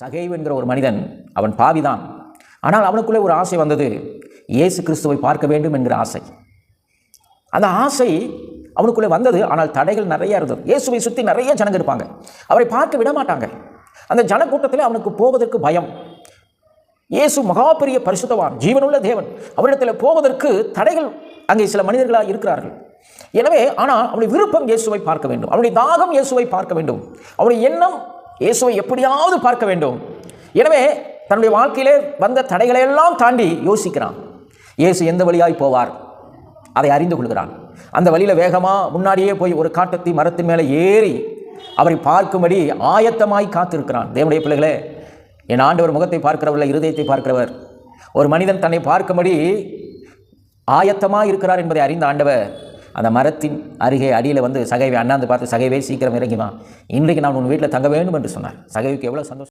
சகேவு என்கிற ஒரு மனிதன், அவன் பாவிதான். ஆனால் அவனுக்குள்ளே ஒரு ஆசை வந்தது, இயேசு கிறிஸ்துவை பார்க்க வேண்டும் என்கிற ஆசை. அந்த ஆசை அவனுக்குள்ளே வந்தது. ஆனால் தடைகள் நிறைய இருந்தது. இயேசுவை சுற்றி நிறைய ஜனங்க இருப்பாங்க, அவரை பார்க்க விட மாட்டாங்க. அந்த ஜனக்கூட்டத்தில் அவனுக்கு போவதற்கு பயம். இயேசு மகா பெரிய பரிசுத்தவான், ஜீவனுள்ள தேவன், அவரிடத்தில் போவதற்கு தடைகள் அங்கே சில மனிதர்களாக இருக்கிறார்கள். எனவே ஆனால் அவனுடைய விருப்பம் இயேசுவை பார்க்க வேண்டும், அவனுடைய தாகம் இயேசுவை பார்க்க வேண்டும், அவனுடைய எண்ணம் இயேசுவை எப்படியாவது பார்க்க வேண்டும். எனவே தன்னுடைய வாழ்க்கையிலே வந்த தடைகளை எல்லாம் தாண்டி யோசிக்கிறான், இயேசு எந்த வழியாய் போவார் அதை அறிந்து கொள்கிறான். அந்த வழியில் வேகமாக முன்னாடியே போய் ஒரு காட்டத்தி மரத்தின் மேலே ஏறி அவரை பார்க்கும்படி ஆயத்தமாய் காத்திருக்கிறான். தேவனுடைய பிள்ளைகளே, என் ஆண்டவர் முகத்தை பார்க்கிறவர்கள் இருதயத்தை பார்க்கிறவர். ஒரு மனிதன் தன்னை பார்க்கும்படி ஆயத்தமாக இருக்கிறார் என்பதை அறிந்த ஆண்டவர் அந்த மரத்தின் அருகே அடியில் வந்து சகைவை அண்ணாந்து பார்த்து, சகைவே சீக்கிரம் இறங்கிவான், இன்றைக்கு நான் உன் வீட்டில் தங்க வேண்டும் என்று சொன்னார். சகைவுக்கு எவ்வளோ சந்தோஷம்.